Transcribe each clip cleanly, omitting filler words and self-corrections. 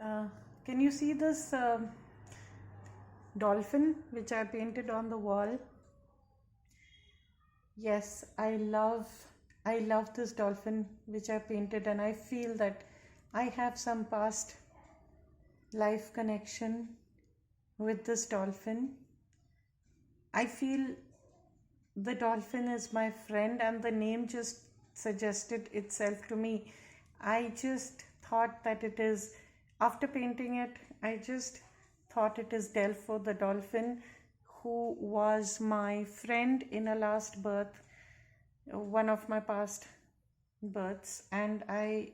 Uh, can you see this dolphin which I painted on the wall? Yes, I love this dolphin which I painted, and I feel that I have some past life connection with this dolphin. I feel the dolphin is my friend, and the name just suggested itself to me. I just thought that it is, after painting it, I just thought it is Delpho the dolphin, who was my friend in a last birth, one of my past births. And I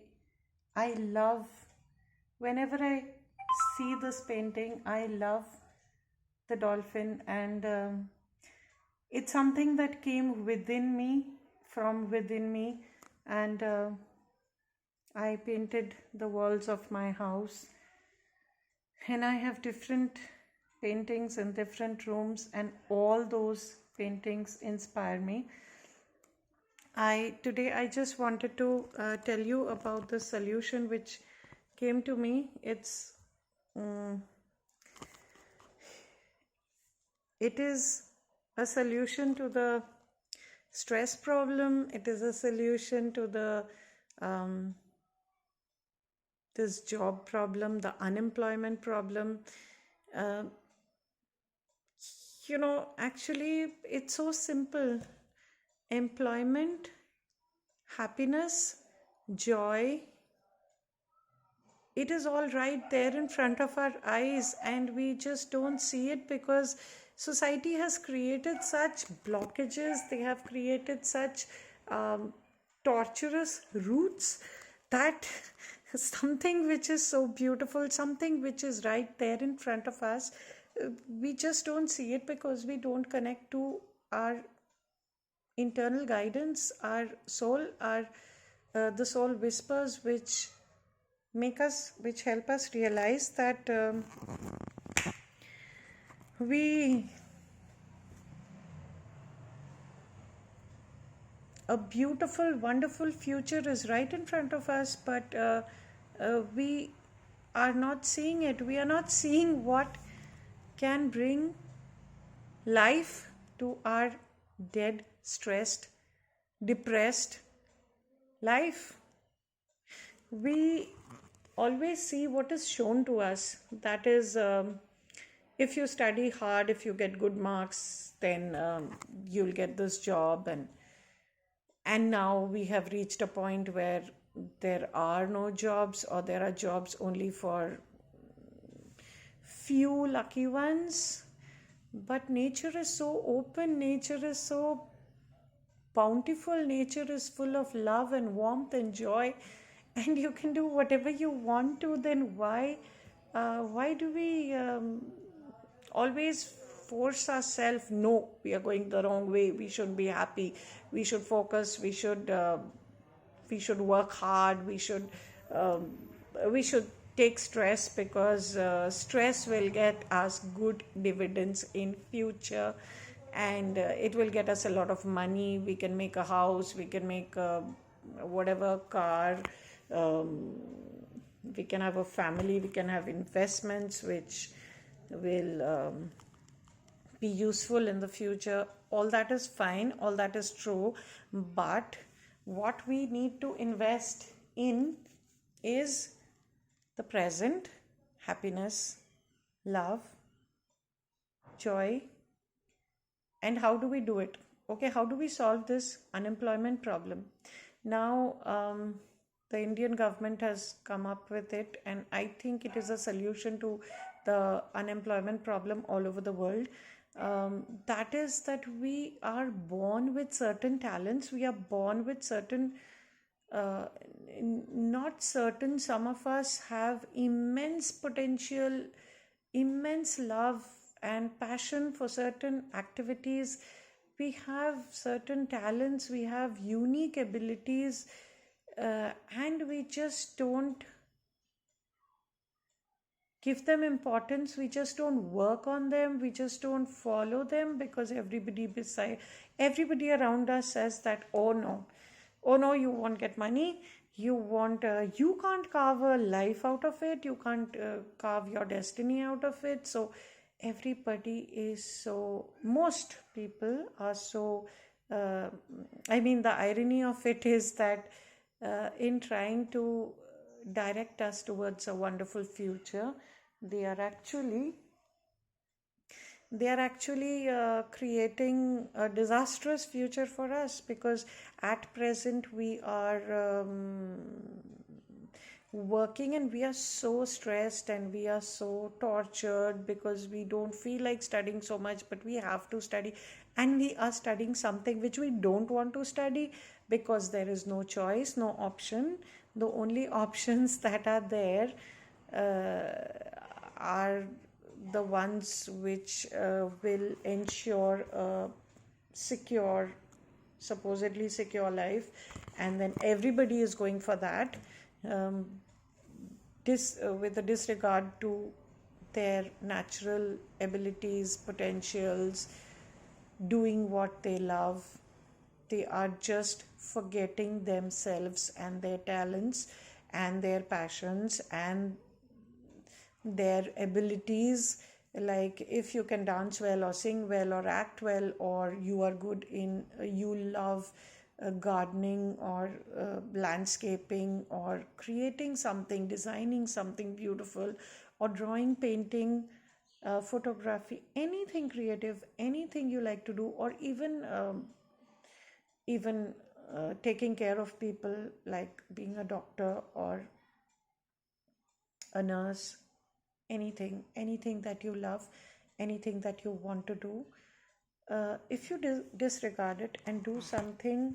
love, whenever I see this painting, I love the dolphin, and it's something that came within me, from within me, and I painted the walls of my house. And I have different paintings in different rooms, and all those paintings inspire me. I just wanted to tell you about the solution which came to me. Um, it is a solution to the stress problem. It is a solution to the um, this job problem, the unemployment problem. Uh, actually, it's so simple. Employment, happiness, joy, it is all right there in front of our eyes, and we just don't see it because society has created such blockages. They have created such um, torturous roots that something which is so beautiful, something which is right there in front of us, we just don't see it because we don't connect to our internal guidance, our soul, our the soul whispers which help us realize that we a beautiful, wonderful future is right in front of us, but we are not seeing it. We are not seeing what can bring life to our dead, stressed, depressed life. We always see what is shown to us. That is, if you study hard, if you get good marks, then you'll get this job, and now we have reached a point where there are no jobs, or there are jobs only for few lucky ones. But nature is so open, nature is so bountiful, nature is full of love and warmth and joy, and you can do whatever you want to. Then why do we always force ourselves? No, we are going the wrong way, we should be happy, we should focus, we should work hard, we should take stress, because stress will get us good dividends in future, and it will get us a lot of money. We can make a house, we can make whatever car, um, we can have a family, we can have investments which will be useful in the future. All that is fine, all that is true, but what we need to invest in is the present, happiness, love, joy. And how do we do it? Okay, how do we solve this unemployment problem? Now, the Indian government has come up with it, and I think it is a solution to the unemployment problem all over the world. That is that we are born with certain talents, we are born with certain uh, not certain, some of us have immense potential, immense love and passion for certain activities. We have certain talents, we have unique abilities, and we just don't give them importance. We just don't work on them, we just don't follow them, because everybody around us says that, oh no, you won't get money, You can't carve a life out of it, you can't carve your destiny out of it. So everybody is so, most people are so, uh, I mean, the irony of it is that in trying to direct us towards a wonderful future, they are actually creating a disastrous future for us, because at present we are working and we are so stressed and we are so tortured because we don't feel like studying so much, but we have to study, and we are studying something which we don't want to study because there is no choice, no option. The only options that are there are the ones which will ensure a secure, supposedly secure life, and then everybody is going for that, um, with a disregard to their natural abilities, potentials, doing what they love. They are just forgetting themselves and their talents and their passions and their abilities. Like, if you can dance well or sing well or act well, or you are good in, you love gardening or landscaping or creating something, designing something beautiful, or drawing, painting, photography, anything creative, anything you like to do, or even taking care of people, like being a doctor or a nurse, anything that you love, anything that you want to do, if you disregard it and do something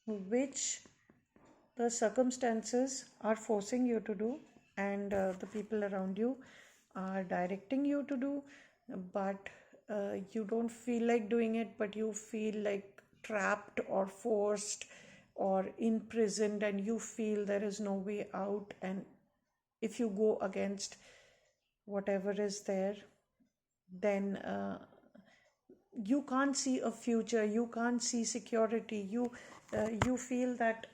which the circumstances are forcing you to do, and the people around you are directing you to do, but you don't feel like doing it, but you feel like trapped or forced or imprisoned, and you feel there is no way out, and if you go against whatever is there, then you can't see a future, you can't see security, you feel that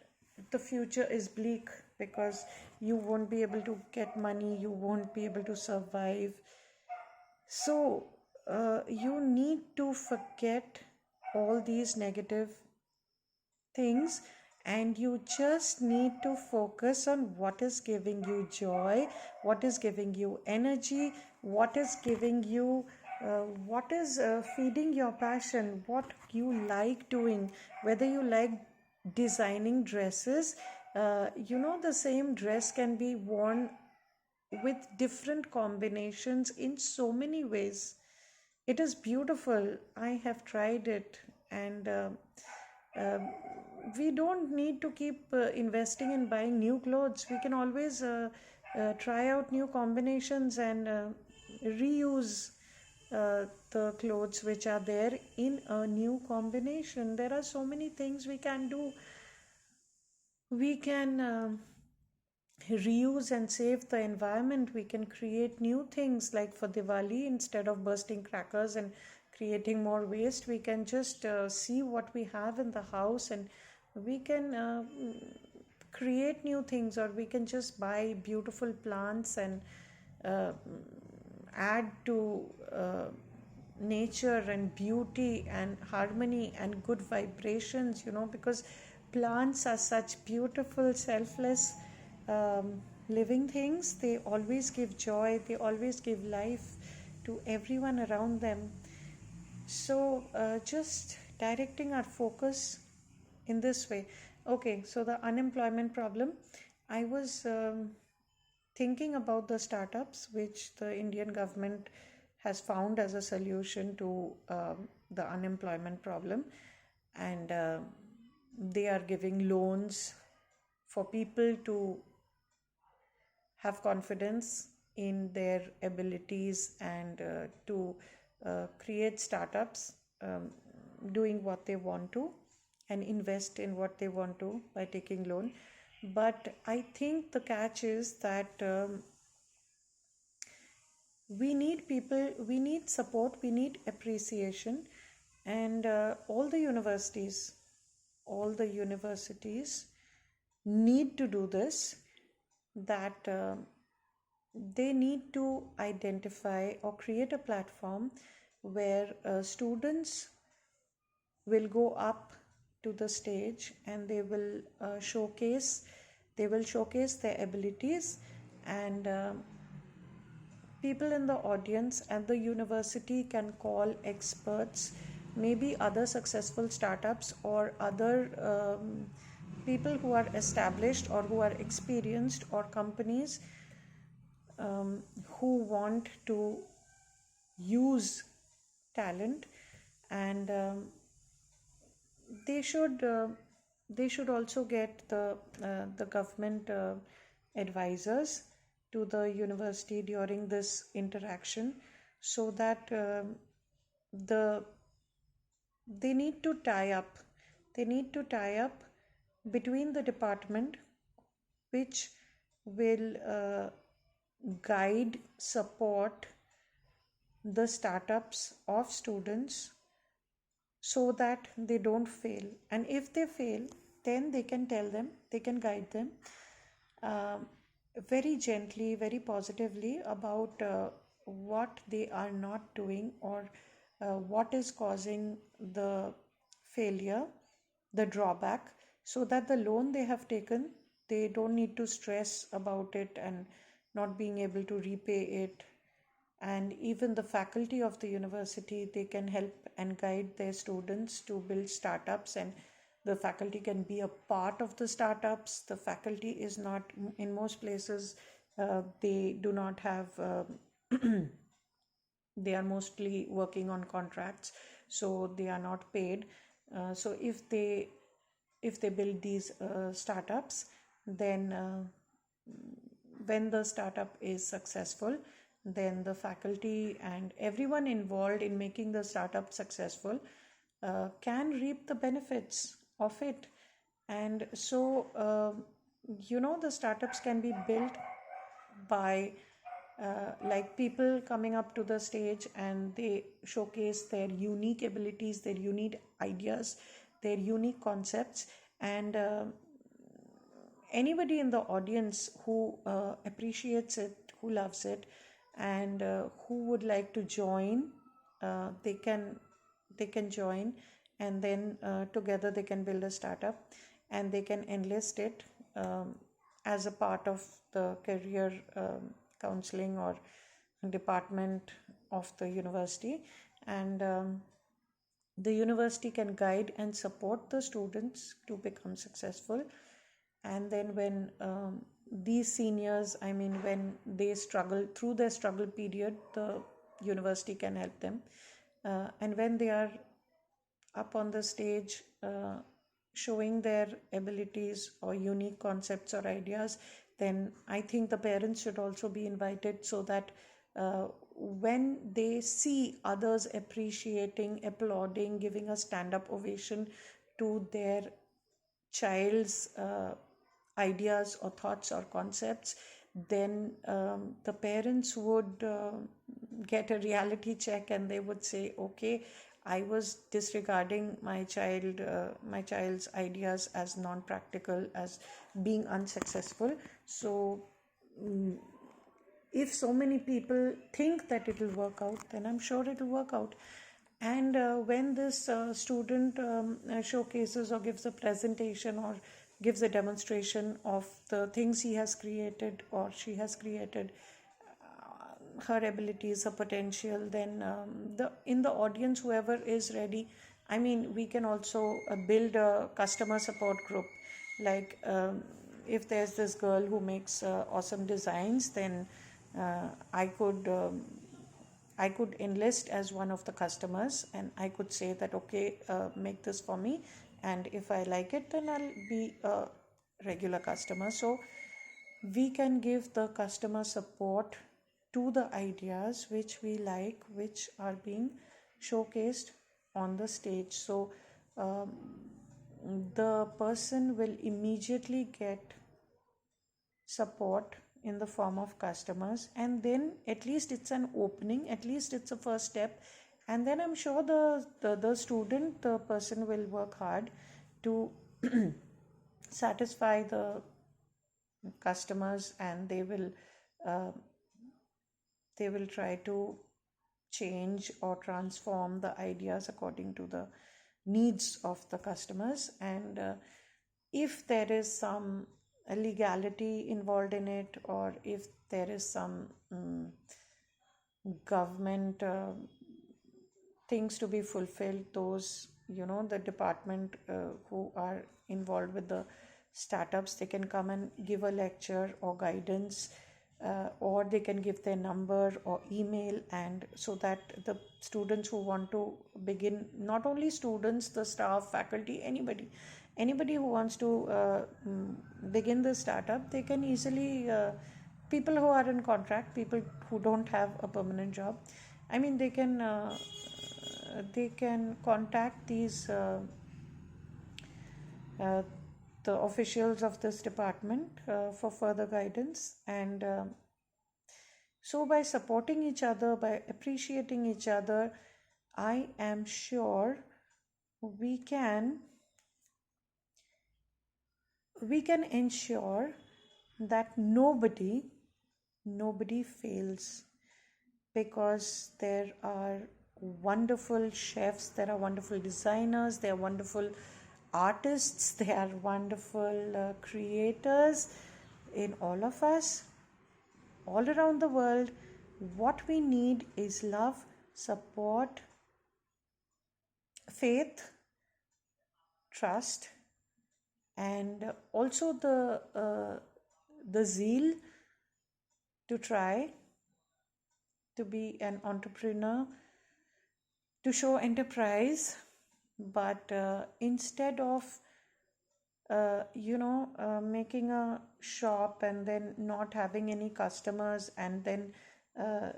the future is bleak because you won't be able to get money, you won't be able to survive. So you need to forget all these negative things, and you just need to focus on what is giving you joy, what is giving you energy, what is giving you what is feeding your passion, what you like doing, whether you like designing dresses. The same dress can be worn with different combinations in so many ways. It is beautiful. I have tried it, and um we don't need to keep investing in buying new clothes. We can always try out new combinations and reuse the clothes which are there in a new combination. There are so many things we can do. We can reuse and save the environment. We can create new things, like for Diwali, instead of bursting crackers and creating more waste, we can just see what we have in the house, and we can create new things, or we can just buy beautiful plants and uh, add to nature and beauty and harmony and good vibrations, because plants are such beautiful, selfless, living things. They always give joy, they always give life to everyone around them. So, just directing our focus in this way. Okay, so the unemployment problem. I was thinking about the startups which the Indian government has found as a solution to the unemployment problem, and they are giving loans for people to have confidence in their abilities, and to create startups, doing what they want to, and invest in what they want to by taking loan. But I think the catch is that we need people, we need support, we need appreciation, and all the universities need to do this, that they need to identify or create a platform where students will go up to the stage and they will showcase their abilities, and people in the audience and the university can call experts, maybe other successful startups or other people who are established or who are experienced, or companies who want to use talent, and they should also get the government advisors to the university during this interaction, so that the they need to tie up between the department which will guide, support the startups of students so that they don't fail. And if they fail, then they can tell them, they can guide them uh, very gently, very positively about what they are not doing, or what is causing the failure, the drawback, so that the loan they have taken, they don't need to stress about it and not being able to repay it. And even the faculty of the university, they can help and guide their students to build startups, and the faculty can be a part of the startups. The faculty is not, in most places they do not have they are mostly working on contracts, so they are not paid. So if they build these startups, then when the startup is successful, then the faculty and everyone involved in making the startup successful can reap the benefits of it. And so the startups can be built by like people coming up to the stage, and they showcase their unique abilities, their unique ideas, their unique concepts, and anybody in the audience who appreciates it, who loves it, and who would like to join, they can join, and then together they can build a startup, and they can enlist it as a part of the career counseling or department of the university. And the university can guide and support the students to become successful. And then when these seniors, I mean, when they struggle through their struggle period, the university can help them. And when they are up on the stage showing their abilities or unique concepts or ideas, then I think the parents should also be invited, so that when they see others appreciating, applauding, giving a stand up ovation to their child's ideas or thoughts or concepts, then the parents would get a reality check, and they would say, okay, I was disregarding my child's ideas as non-practical, as being unsuccessful. So if so many people think that it will work out, then I'm sure it will work out. And when this student showcases or gives a presentation or gives a demonstration of the things he has created or she has created, her abilities, her potential, then the in the audience, whoever is ready, I mean, we can also build a customer support group. Like if there's this girl who makes awesome designs, then I could enlist as one of the customers, and I could say that, okay, make this for me, and if I like it, then I'll be a regular customer. So we can give the customer support to the ideas which we like, which are being showcased on the stage. So the person will immediately get support in the form of customers, and then at least it's an opening, at least it's a first step. And then I'm sure the student, the person will work hard to satisfy the customers, and uh, they will try to change or transform the ideas according to the needs of the customers. And if there is some legality involved in it, or if there is some government things to be fulfilled, those, the department who are involved with the startups, they can come and give a lecture or guidance, or they can give their number or email, and so that the students who want to begin, not only students, the staff, faculty, anybody who wants to begin the startup, they can easily, people who are in contract, people who don't have a permanent job, I mean, they can contact these uh, the officials of this department for further guidance. And so by supporting each other, by appreciating each other, I am sure we can ensure that nobody fails, because there are wonderful chefs, there are wonderful designers, there are wonderful artists, there are wonderful creators in all of us, all around the world. What we need is love, support, faith, trust, and also the zeal to try to be an entrepreneur, to show enterprise. But instead of making a shop and then not having any customers, and then uh,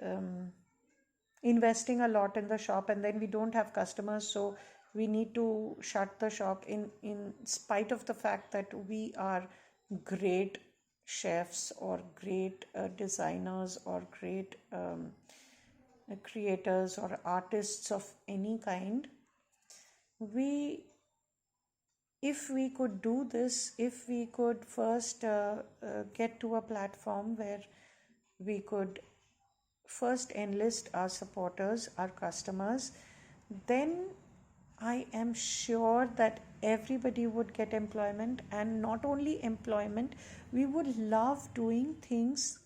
um, investing a lot in the shop, and then we don't have customers, so we need to shut the shop, in spite of the fact that we are great chefs or great designers or great creators or artists of any kind. We If we could do this, if we could first get to a platform where we could first enlist our supporters, our customers, then I am sure that everybody would get employment, and not only employment, we would love doing things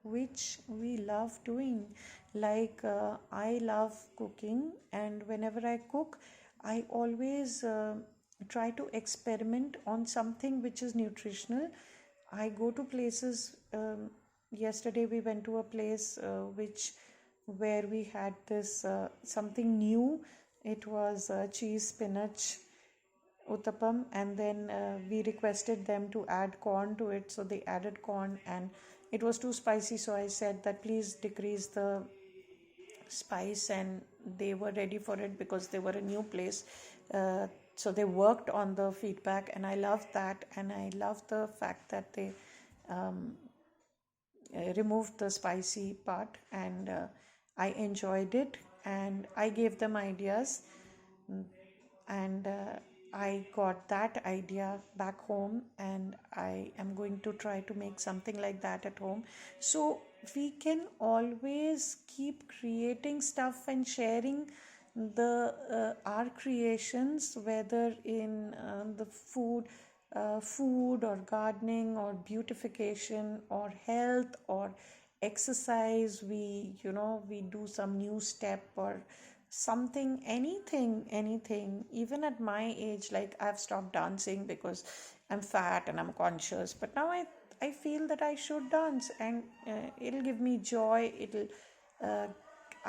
which we love doing. Like I love cooking, and whenever I cook, I always try to experiment on something which is nutritional. I go to places. Yesterday we went to a place which where we had this something new. It was cheese spinach uttapam, and then we requested them to add corn to it, so they added corn, and it was too spicy, so I said that please decrease the spice, and they were ready for it because they were a new place. So they worked on the feedback, and I love that, and I love the fact that they um, removed the spicy part, and I enjoyed it, and I gave them ideas. And I got that idea back home, and I am going to try to make something like that at home. So we can always keep creating stuff and sharing the our creations, whether in the food or gardening or beautification or health or exercise. We do some new step or something, anything. Even at my age, like I've stopped dancing because I'm fat and I'm conscious, but now I feel that I should dance, and it'll give me joy. It'll uh,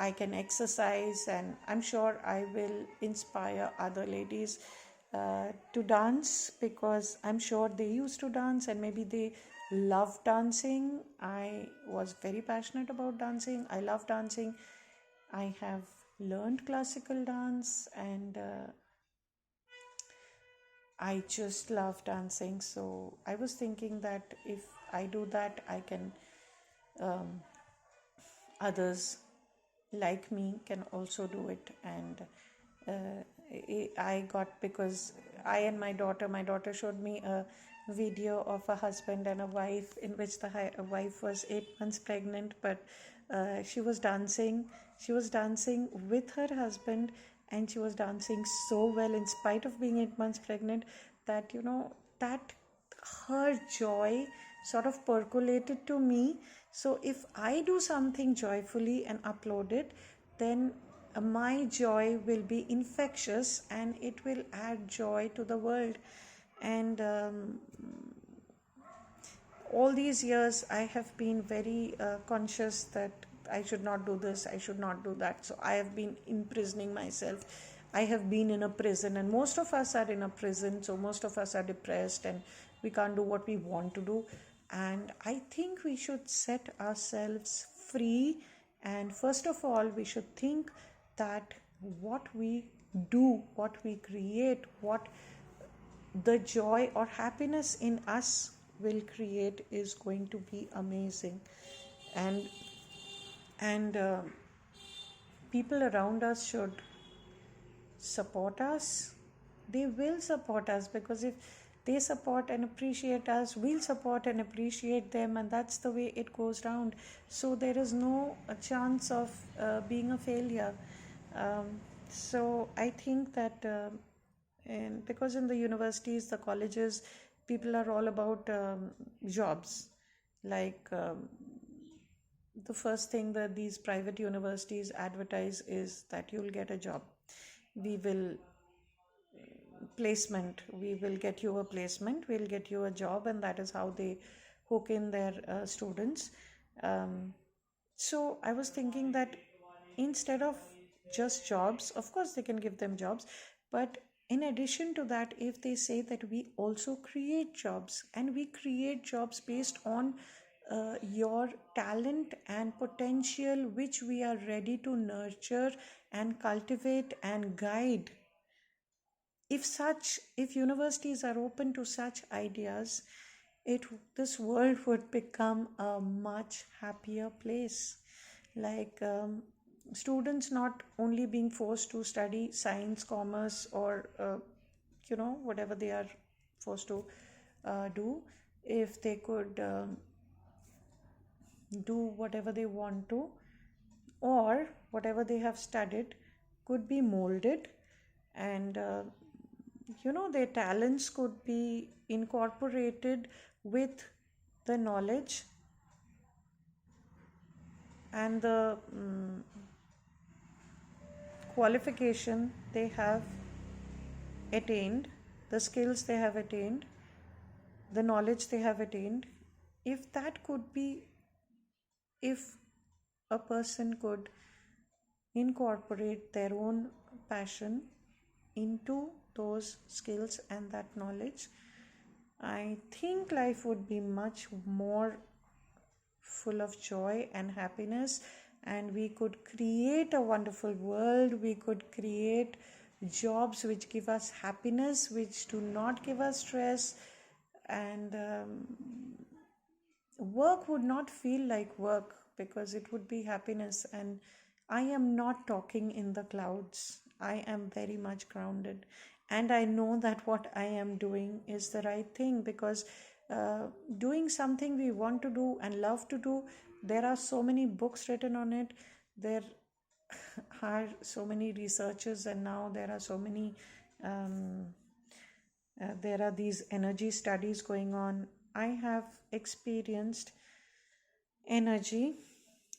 I can exercise, and I'm sure I will inspire other ladies to dance, because I'm sure they used to dance and maybe they love dancing. I was very passionate about dancing. I love dancing. I have learned classical dance, and I just love dancing. So I was thinking that if I do that, I can, um, others like me can also do it. And I got, because I and my daughter showed me a video of a husband and a wife in which the wife was 8 months pregnant, but she was dancing. She was dancing with her husband, and she was dancing so well in spite of being 8 months pregnant, that that her joy sort of percolated to me. So if I do something joyfully and upload it, then my joy will be infectious and it will add joy to the world. And all these years I have been very conscious that I should not do this, I should not do that. So I have been imprisoning myself. I have been in a prison, and most of us are in a prison. So most of us are depressed and we can't do what we want to do. And I think we should set ourselves free. And first of all, we should think that what we do, what we create, what the joy or happiness in us will create is going to be amazing. And people around us should support us. They will support us, because if they support and appreciate us, we'll support and appreciate them, and that's the way it goes round. So there is no chance of being a failure. So I think that and because in the universities, the colleges, people are all about jobs. Like the first thing that these private universities advertise is that you'll get a job. We will placement, we will get you a placement, we'll get you a job, and that is how they hook in their students. So I was thinking that instead of just jobs, of course they can give them jobs, but in addition to that, if they say that we also create jobs, and we create jobs based on your talent and potential, which we are ready to nurture and cultivate and guide. If universities are open to such ideas, it this world would become a much happier place. Like students not only being forced to study science, commerce, or whatever they are forced to do. If they could do whatever they want to, or whatever they have studied could be molded, and their talents could be incorporated with the knowledge and the qualification they have attained, the skills they have attained, the knowledge they have attained. If that could be, if a person could incorporate their own passion into those skills and that knowledge, I think life would be much more full of joy and happiness, and we could create a wonderful world. We could create jobs which give us happiness, which do not give us stress, and work would not feel like work, because it would be happiness. And I am not talking in the clouds. I am very much grounded, and I know that what I am doing is the right thing, because doing something we want to do and love to do, there are so many books written on it. There are so many researchers, and now there are so many there are these energy studies going on. I have experienced energy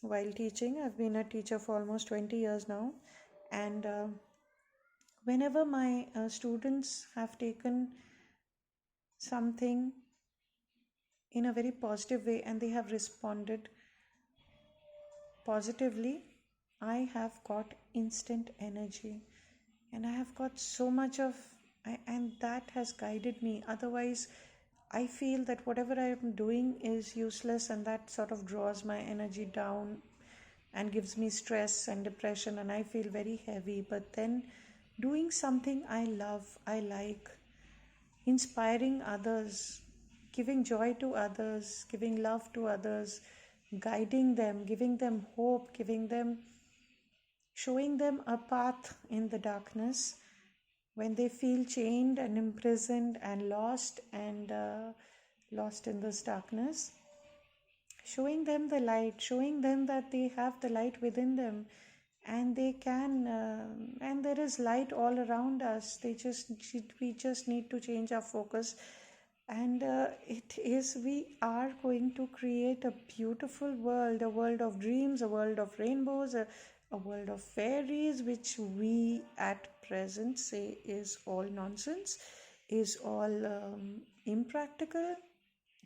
while teaching. I've been a teacher for almost 20 years now, and whenever my students have taken something in a very positive way and they have responded positively, I have got instant energy, and I have got so much of, and that has guided me. Otherwise, I feel that whatever I am doing is useless, and that sort of draws my energy down and gives me stress and depression, and I feel very heavy. But then doing something I love, I like, inspiring others, giving joy to others, giving love to others, guiding them, giving them hope, showing them a path in the darkness. when they feel chained and imprisoned and lost in this darkness, showing them the light, showing them that they have the light within them, and they can, and there is light all around us. We just need to change our focus, and we are going to create a beautiful world, a world of dreams, a world of rainbows, a world of fairies, which we at present say is all nonsense, is all impractical.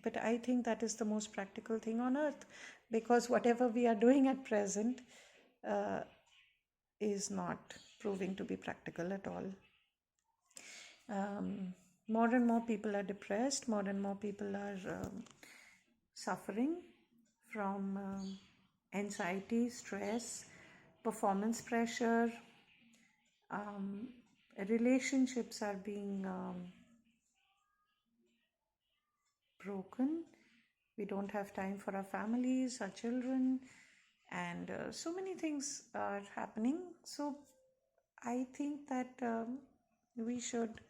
But I think that is the most practical thing on earth, because whatever we are doing at present uh, is not proving to be practical at all. More and more people are depressed, more and more people are suffering from anxiety, stress, performance pressure. Um, Relationships are being broken. We don't have time for our families, our children, and so many things are happening. So I think that we should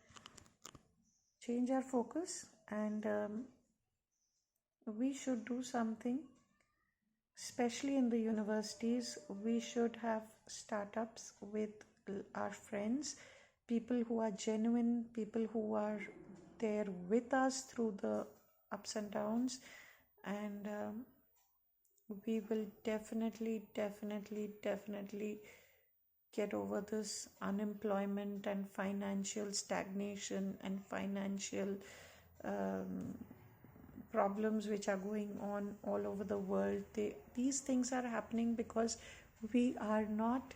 change our focus, and we should do something, especially in the universities. We should have startups with our friends, people who are genuine, people who are there with us through the ups and downs, and we will definitely get over this unemployment and financial stagnation and financial um, problems which are going on all over the world. These things are happening because we are not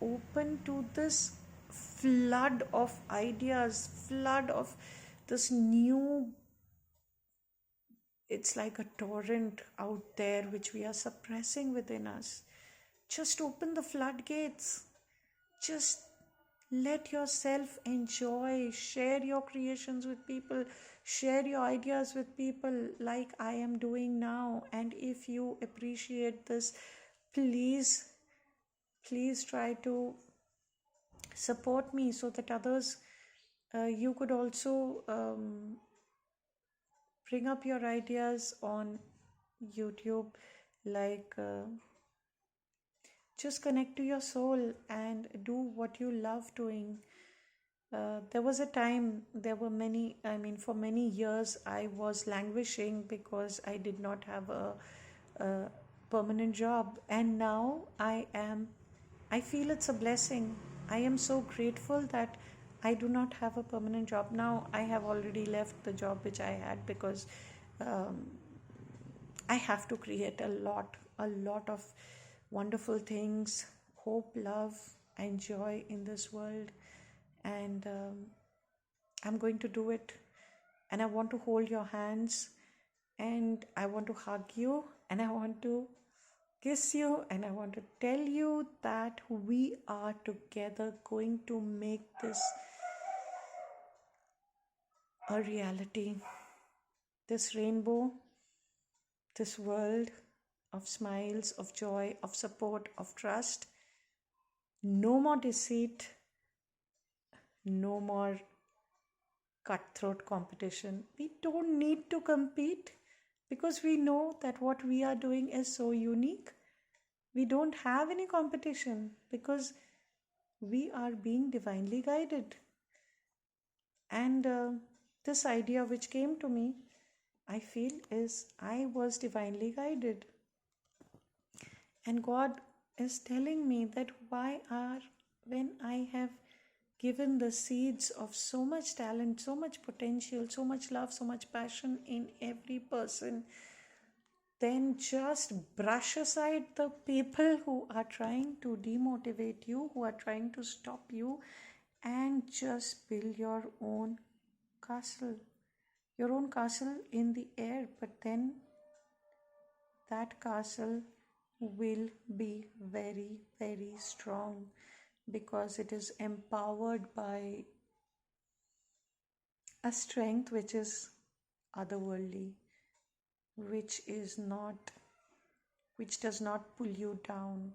open to this flood of ideas, flood of this new, it's like a torrent out there which we are suppressing within us. Just open the floodgates. Just let yourself enjoy, share your creations with people, share your ideas with people like I am doing now. And if you appreciate this, please try to support me so that others, you could also bring up your ideas on YouTube, like just connect to your soul and do what you love doing. There was a time, there were many, I mean, for many years, I was languishing because I did not have a permanent job. And now I feel it's a blessing. I am so grateful that I do not have a permanent job. Now I have already left the job which I had because um, I have to create a lot of wonderful things, hope, love, and joy in this world. And I'm going to do it. And I want to hold your hands, and I want to hug you, and I want to kiss you, and I want to tell you that we are together going to make this a reality. This rainbow, this world of smiles, of joy, of support, of trust. No more deceit, no more cutthroat competition. We don't need to compete because we know that what we are doing is so unique. We don't have any competition because we are being divinely guided. And this idea which came to me, I feel, is I was divinely guided. And God is telling me that when I have given the seeds of so much talent, so much potential, so much love, so much passion in every person, then just brush aside the people who are trying to demotivate you, who are trying to stop you, and just build your own castle. Your own castle in the air, but then that castle will be very strong because it is empowered by a strength which is otherworldly, which does not pull you down,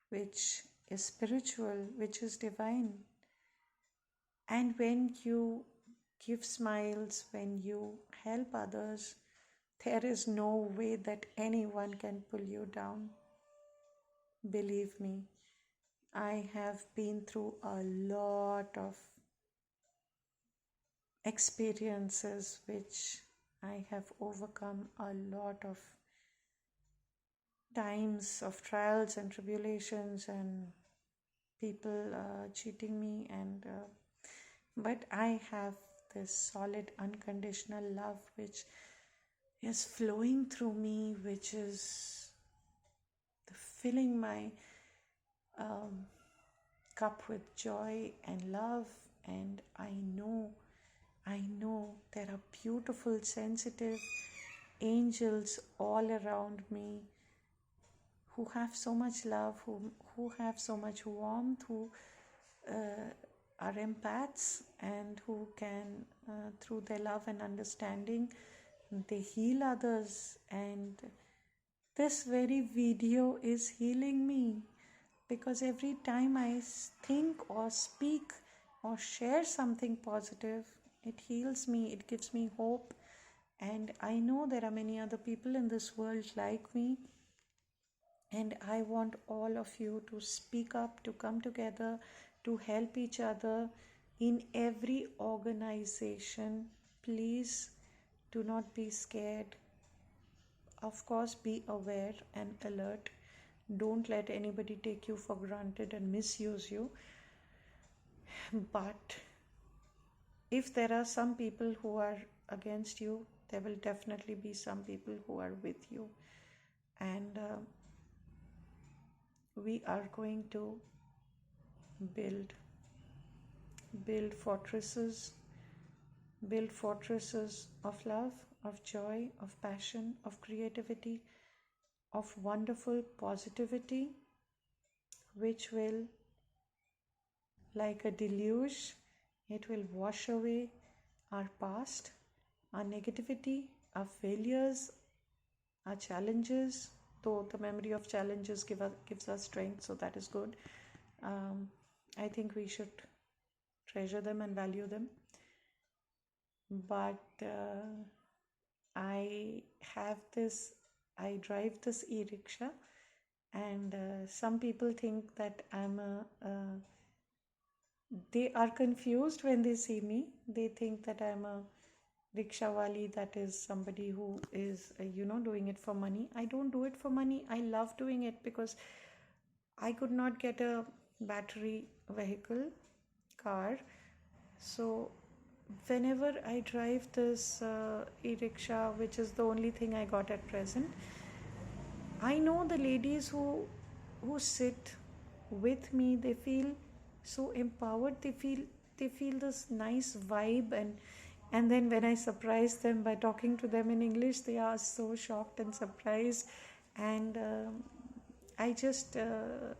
which is spiritual, which is divine. And when you give smiles, when you help others, there is no way that anyone can pull you down. Believe me, I have been through a lot of experiences which I have overcome, a lot of times of trials and tribulations and people cheating me, and but I have this solid unconditional love which is flowing through me, which is filling my um, cup with joy and love. And I know there are beautiful, sensitive angels all around me who have so much love, who have so much warmth, who are empaths, and who can, through their love and understanding, they heal others. And this very video is healing me, because every time I think or speak or share something positive, it heals me, it gives me hope. And I know there are many other people in this world like me, and I want all of you to speak up, to come together, to help each other in every organization. Please do not be scared. Of course, be aware and alert. Don't let anybody take you for granted and misuse you. But if there are some people who are against you, there will definitely be some people who are with you. And we are going to build build fortresses build fortresses of love, of joy, of passion, of creativity, of wonderful positivity, which will, like a deluge, it will wash away our past, our negativity, our failures, our challenges. Though the memory of challenges gives us strength, so that is good. I think we should treasure them and value them. But I drive this e-rickshaw, and some people think that they are confused when they see me. They think that I'm a rickshawali, that is somebody who is, doing it for money. I don't do it for money. I love doing it because I could not get a battery vehicle car. So whenever I drive this e-rickshaw, which is the only thing I got at present, I know the ladies who sit with me, they feel so empowered. They feel this nice vibe, and then when I surprise them by talking to them in English, they are so shocked and surprised. And I just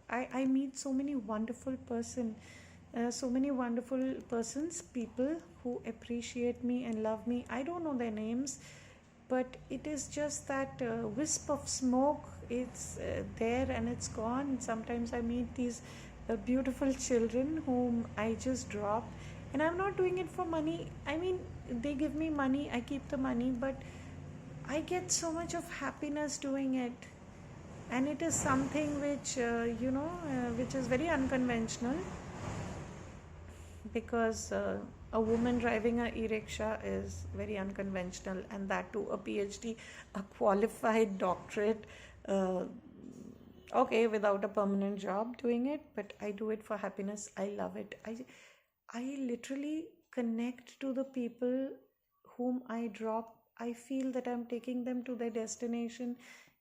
I meet so many wonderful persons, people who appreciate me and love me. I don't know their names, but it is just that wisp of smoke. It's there and it's gone. Sometimes I meet these beautiful children whom I just drop, and I'm not doing it for money. I mean, they give me money, I keep the money, but I get so much of happiness doing it. And it is something which which is very unconventional, because a woman driving a e-rickshaw is very unconventional, and that too a PhD, a qualified doctorate, uh, okay, without a permanent job doing it. But I do it for happiness. I love it. I literally connect to the people whom I drop. I feel that I'm taking them to their destination,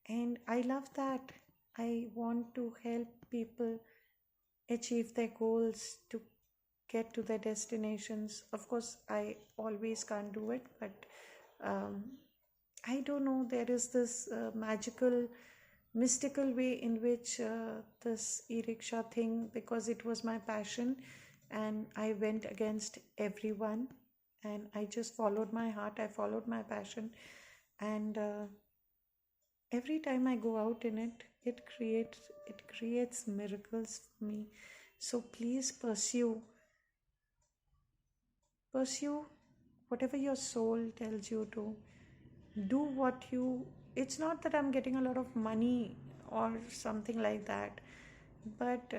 and I love that. I want to help people achieve their goals, to get to their destinations. Of course, I always can't do it, but um, I don't know. There is this magical, mystical way in which this e-rickshaw thing, because it was my passion, and I went against everyone, and I just followed my heart. I followed my passion, and every time I go out in it, it creates miracles for me. So please pursue Pursue whatever your soul tells you to. Do what you. It's not that I'm getting a lot of money or something like that, but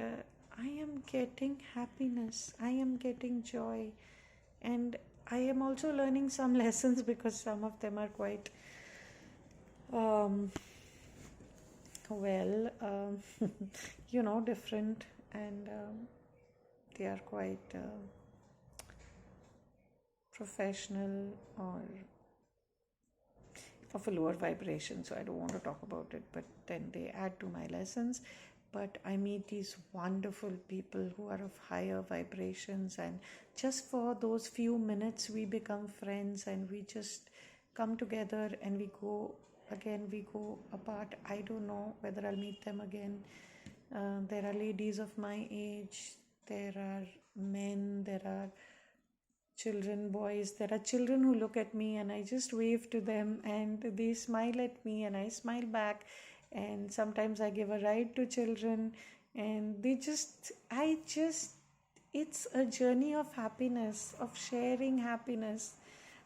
I am getting happiness, I am getting joy, and I am also learning some lessons because some of them are quite um, well, different, and they are quite professional or of a lower vibration, so I don't want to talk about it, but then they add to my lessons. But I meet these wonderful people who are of higher vibrations, and just for those few minutes we become friends, and we just come together and we go apart. I don't know whether I'll meet them again. There are ladies of my age, there are men, there are children, boys. There are children who look at me and I just wave to them and they smile at me and I smile back. And sometimes I give a ride to children and it's a journey of happiness, of sharing happiness.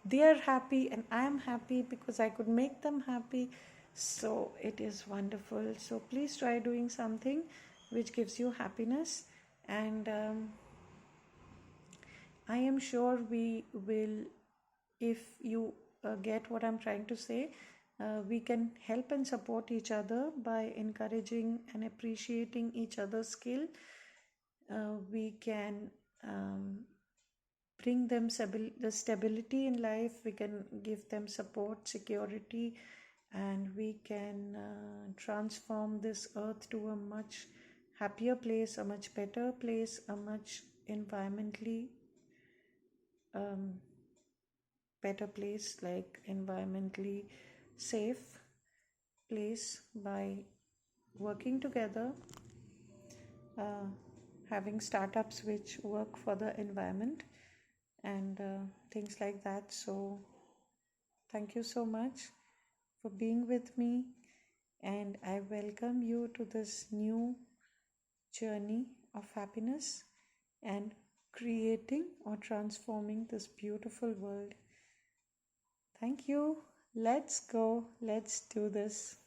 They are happy and I am happy because I could make them happy. So it is wonderful. So please try doing something which gives you happiness, and I am sure we will, if you get what I'm trying to say, we can help and support each other by encouraging and appreciating each other's skill. We can bring them the stability in life, we can give them support, security, and we can transform this earth to a much happier place, a much better place, a much environmentally um, better place, like environmentally safe place, by working together, uh, having startups which work for the environment, and things like that. So thank you so much for being with me, and I welcome you to this new journey of happiness and creating or transforming this beautiful world. Thank you. Let's go. Let's do this.